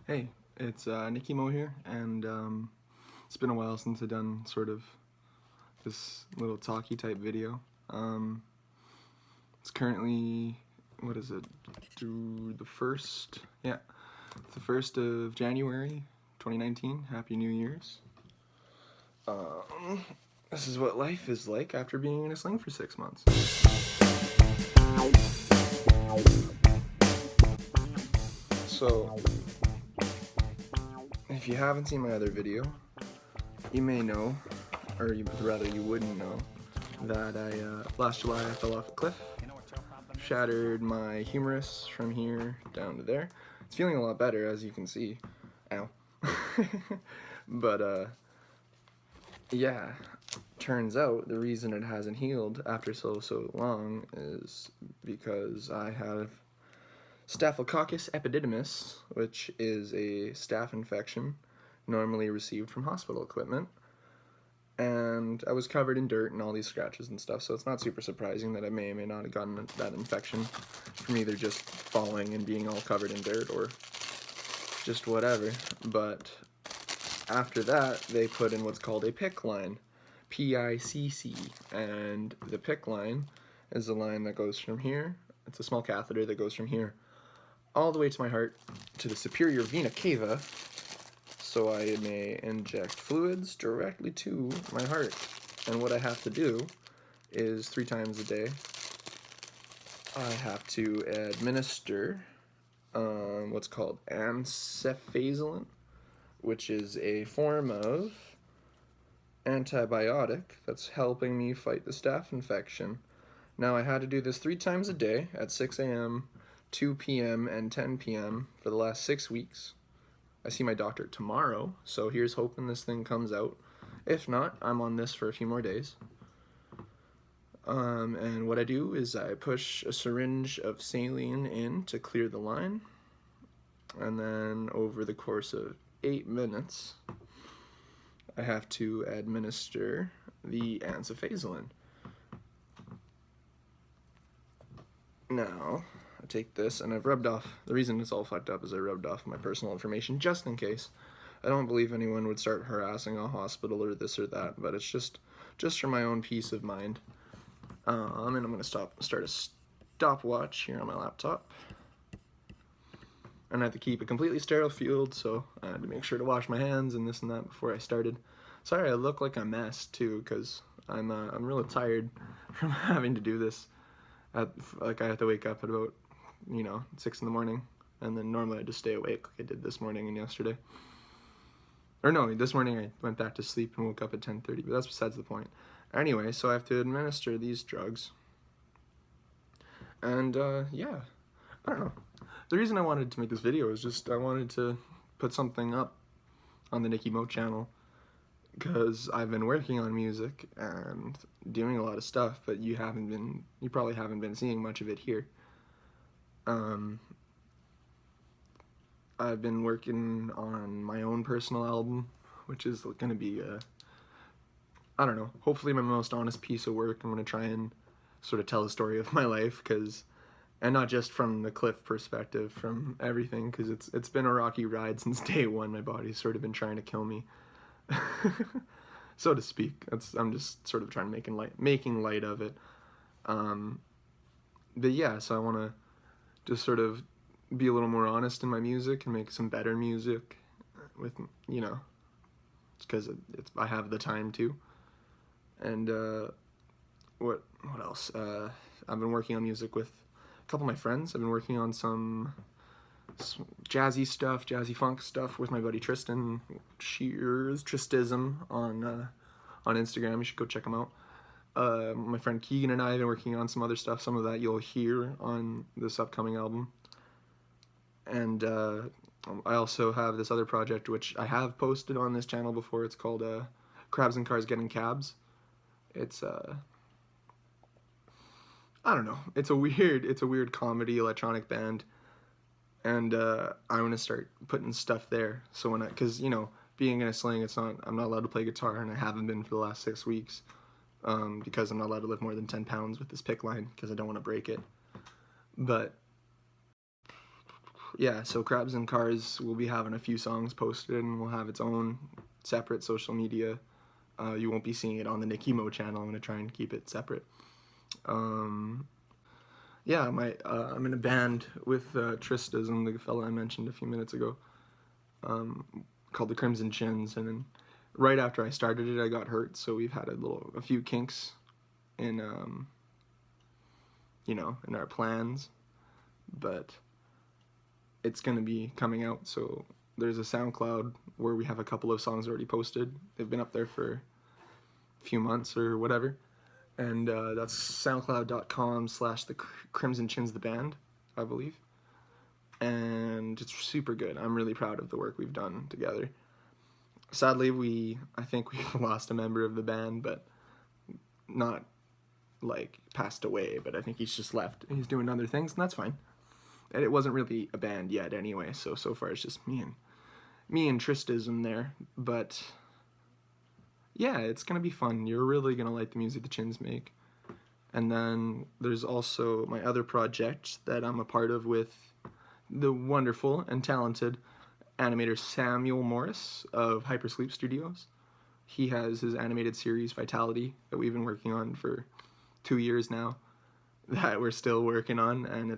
Hey, it's Nicky here, and it's been a while since I've done sort of this little talky type video. It's currently, what is it, through the first, yeah, it's the 1st of January, 2019. Happy New Year's. This is what life is like after being in a sling for 6 months. So, if you haven't seen my other video, you may know, or rather you wouldn't know, that last July I fell off a cliff, shattered my humerus from here down to there. It's feeling a lot better, as you can see. Ow. But, yeah, turns out the reason it hasn't healed after so long is because I have Staphylococcus epididymis, which is a staph infection normally received from hospital equipment. And I was covered in dirt and all these scratches and stuff, so it's not super surprising that I may or may not have gotten that infection from either just falling and being all covered in dirt or just whatever. But after that, they put in what's called a PICC line, P-I-C-C, and the PICC line is a line that goes from here. It's a small catheter that goes from here all the way to my heart, to the superior vena cava, so I may inject fluids directly to my heart. And what I have to do is 3 times a day, I have to administer what's called amphotericin, which is a form of antibiotic that's helping me fight the staph infection. Now, I had to do this 3 times a day at 6 a.m., 2 p.m., and 10 p.m. for the last 6 weeks. I see my doctor tomorrow, so here's hoping this thing comes out. If not, I'm on this for a few more days. And what I do is I push a syringe of saline in to clear the line, and then over the course of 8 minutes, I have to administer the amphotericin. Now, I take this and I've rubbed off, the reason it's all fucked up is I rubbed off my personal information just in case. I don't believe anyone would start harassing a hospital or this or that, but it's just for my own peace of mind. And I'm going to start a stopwatch here on my laptop. And I have to keep a completely sterile field, so I had to make sure to wash my hands and this and that before I started. Sorry I look like a mess too, because I'm really tired from having to do this. Like, I have to wake up at about, 6 in the morning, and then normally I just stay awake like I did this morning and yesterday. Or no, this morning I went back to sleep and woke up at 10:30, but that's besides the point. Anyway, so I have to administer these drugs. And, yeah, I don't know. The reason I wanted to make this video is just I wanted to put something up on the Nicky channel, because I've been working on music and doing a lot of stuff, but you probably haven't been seeing much of it here. I've been working on my own personal album, which is going to be, I don't know, hopefully my most honest piece of work. I'm going to try and sort of tell the story of my life, and not just from the cliff perspective, from everything, because it's been a rocky ride since day one. My body's sort of been trying to kill me. So to speak. I'm just sort of trying to making light of it. But yeah, so I want to just sort of be a little more honest in my music and make some better music with, it's because I have the time to. And what else? I've been working on music with a couple of my friends. I've been working on some jazzy stuff, jazzy funk stuff with my buddy Tristan. Tristism on Instagram. You should go check him out. My friend Keegan and I have been working on some other stuff. Some of that you'll hear on this upcoming album. And I also have this other project which I have posted on this channel before. It's called Crabs and Cars Getting Cabs. It's I don't know. It's a weird comedy electronic band. And I'm gonna start putting stuff there. So because being in a sling, I'm not allowed to play guitar, and I haven't been for the last 6 weeks, because I'm not allowed to lift more than 10 pounds with this PICC line because I don't want to break it. But Yeah, so Crabs and Cars will be having a few songs posted, and will have its own separate social media. You won't be seeing it on the Nicky channel. I'm gonna try and keep it separate. Um, yeah, I'm in a band with Tristan, the fella I mentioned a few minutes ago, called the Crimson Chins, and then right after I started it, I got hurt, so we've had a few kinks in in our plans, but it's gonna be coming out. So there's a SoundCloud where we have a couple of songs already posted. They've been up there for a few months or whatever, and that's soundcloud.com/the Crimson Chins the band, I believe, and it's super good. I'm really proud of the work we've done together. Sadly, I think we've lost a member of the band, but not like passed away, but I think he's just left. He's doing other things, and that's fine. And it wasn't really a band yet anyway, so far it's just me and Tristism there. But yeah, it's gonna be fun. You're really gonna like the music the Chins make. And then there's also my other project that I'm a part of with the wonderful and talented animator Samuel Morris of Hypersleep Studios. He has his animated series Vitality that we've been working on for 2 years now, that we're still working on, and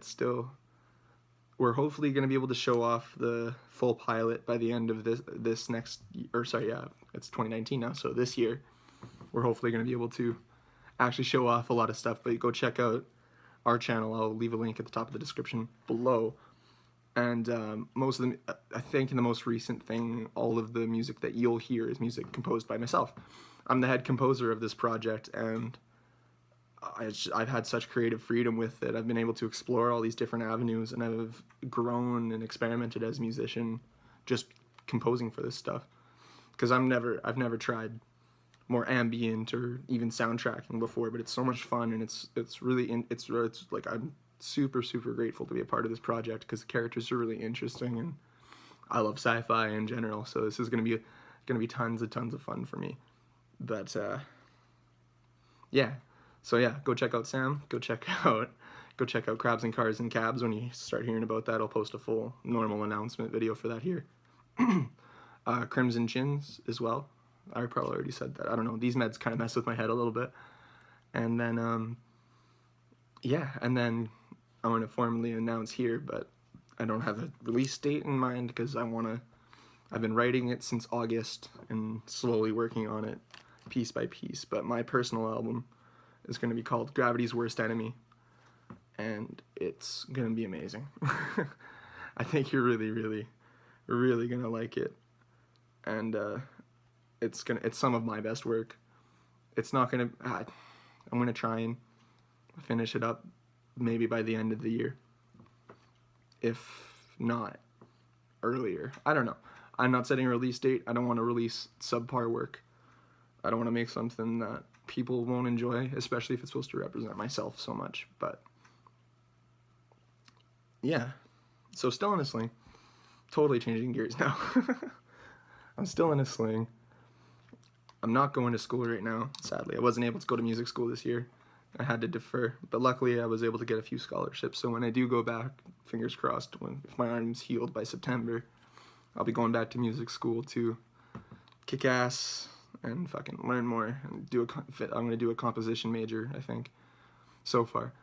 we're hopefully going to be able to show off the full pilot by the end of this next, or sorry, yeah, it's 2019 now, so this year we're hopefully going to be able to actually show off a lot of stuff. But go check out our channel. I'll leave a link at the top of the description below. And most of them, I think in the most recent thing, all of the music that you'll hear is music composed by myself. I'm the head composer of this project, and I've had such creative freedom with it. I've been able to explore all these different avenues, and I've grown and experimented as a musician just composing for this stuff. Because I've never tried more ambient or even soundtracking before, but it's so much fun, and it's like I'm super grateful to be a part of this project because the characters are really interesting, and I love sci-fi in general. So this is gonna be tons of fun for me. But yeah. So yeah, go check out Sam. Go check out Crabs and Cars and Cabs. When you start hearing about that, I'll post a full normal announcement video for that here. Crimson Chins as well. I probably already said that. I don't know. These meds kind of mess with my head a little bit. And then yeah, and then I'm going to formally announce here, but I don't have a release date in mind because I've been writing it since August and slowly working on it piece by piece. But my personal album is going to be called Gravity's Worst Enemy, and it's going to be amazing. I think you're really going to like it, and it's some of my best work. It's not going to, I'm going to try and finish it up maybe by the end of the year, if not earlier. I don't know. I'm not setting a release date. I don't want to release subpar work. I don't want to make something that people won't enjoy, especially if it's supposed to represent myself so much. But yeah, so still in a sling. Totally changing gears now. I'm still in a sling. I'm not going to school right now, sadly. I wasn't able to go to music school this year. I had to defer, but luckily I was able to get a few scholarships. So when I do go back, fingers crossed, if my arm's healed by September, I'll be going back to music school to kick ass and fucking learn more and I'm going to do a composition major, I think, so far.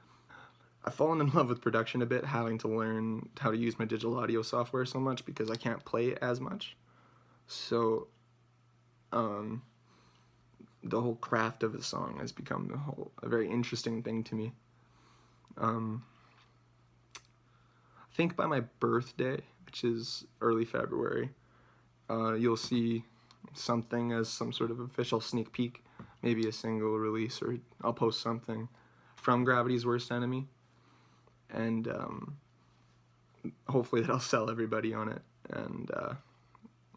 I've fallen in love with production a bit, having to learn how to use my digital audio software so much because I can't play as much. So, the whole craft of a song has become a very interesting thing to me. I think by my birthday, which is early February, you'll see something as some sort of official sneak peek, maybe a single release, or I'll post something from Gravity's Worst Enemy, and hopefully that'll sell everybody on it. And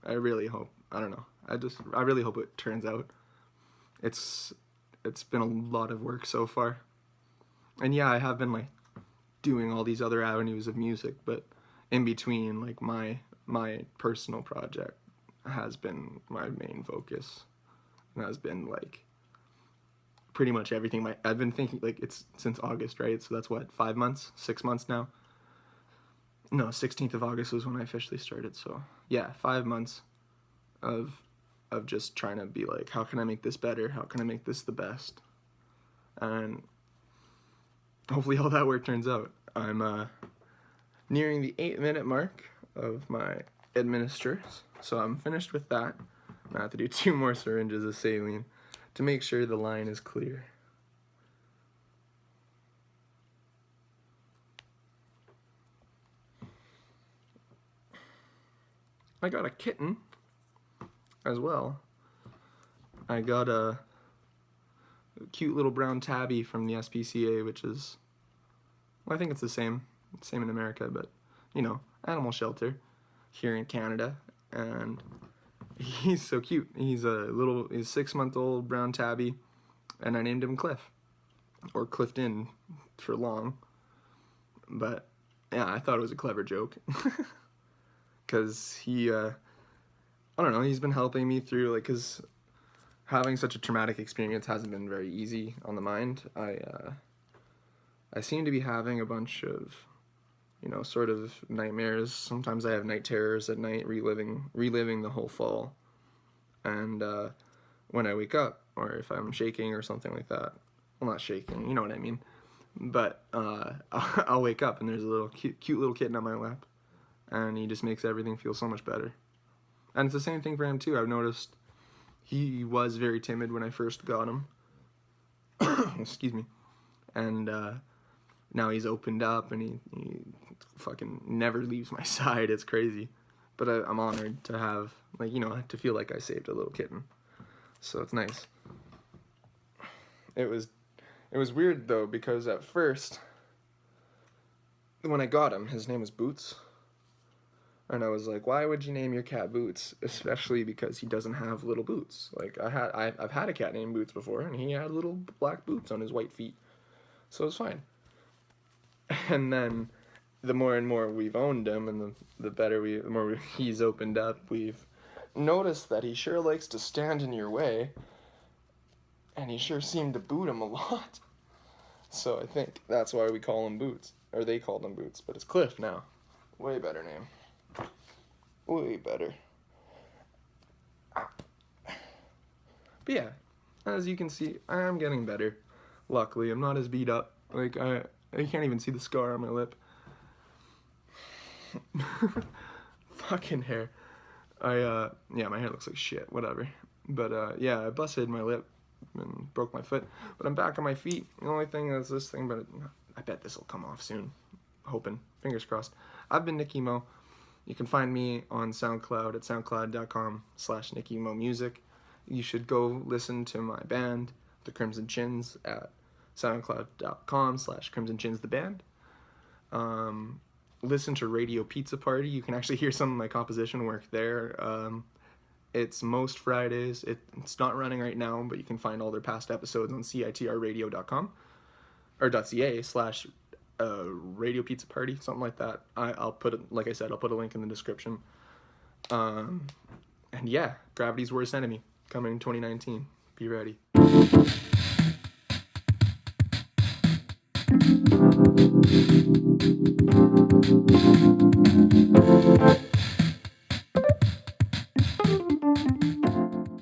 I really hope, I don't know, I really hope it turns out. It's been a lot of work so far, and yeah, I have been like doing all these other avenues of music, but in between, like my personal project has been my main focus, and has been like pretty much everything. I've been thinking, like, it's since August, right? So that's what, 5 months, 6 months now. No, 16th of August was when I officially started. So yeah, 5 months of just trying to be like, how can I make this better? How can I make this the best? And hopefully all that work turns out. I'm nearing the 8-minute mark of my administers, so I'm finished with that. I have to do 2 more syringes of saline to make sure the line is clear. I got a kitten as well. I got a cute little brown tabby from the SPCA, which is, well, I think it's the same in America, but you know, animal shelter here in Canada. And he's so cute. He's 6-month-old brown tabby, and I named him Cliff, or Clifton for long. But yeah, I thought it was a clever joke. Because he, I don't know, he's been helping me through, like, because having such a traumatic experience hasn't been very easy on the mind. I seem to be having a bunch of, you know, sort of nightmares. Sometimes I have night terrors at night, reliving the whole fall. And when I wake up, or if I'm shaking or something like that, well, not shaking, you know what I mean, but I'll wake up and there's a little cute little kitten on my lap. And he just makes everything feel so much better. And it's the same thing for him too. I've noticed he was very timid when I first got him. Excuse me. And now he's opened up and he fucking never leaves my side. It's crazy. But I'm honored to have, like, you know, to feel like I saved a little kitten. So it's nice. It was weird though, because at first, when I got him, his name was Boots. And I was like, why would you name your cat Boots? Especially because he doesn't have little boots. Like, I've had a cat named Boots before, and he had little black boots on his white feet. So it's fine. And then the more and more we've owned him, and the more he's opened up, we've noticed that he sure likes to stand in your way. And he sure seemed to boot him a lot. So I think that's why we call him Boots. Or they called him Boots, but it's Cliff now. Way better name. Way better. But yeah, as you can see, I am getting better. Luckily, I'm not as beat up. Like, I can't even see the scar on my lip. Fucking hair. Yeah, my hair looks like shit, whatever. But, yeah, I busted my lip and broke my foot. But I'm back on my feet. The only thing is this thing, but I bet this will come off soon. Hoping. Fingers crossed. I've been Nicky Mo. You can find me on SoundCloud at soundcloud.com/NickyMoMusic. You should go listen to my band, The Crimson Chins, at soundcloud.com/CrimsonChinsTheBand. Listen to Radio Pizza Party. You can actually hear some of my composition work there. It's most Fridays. It's not running right now, but you can find all their past episodes on citrradio.com or .ca/ Radio Pizza Party, something like that. I'll put it, like I said, I'll put a link in the description. And yeah, Gravity's Worst Enemy, coming in 2019. Be ready.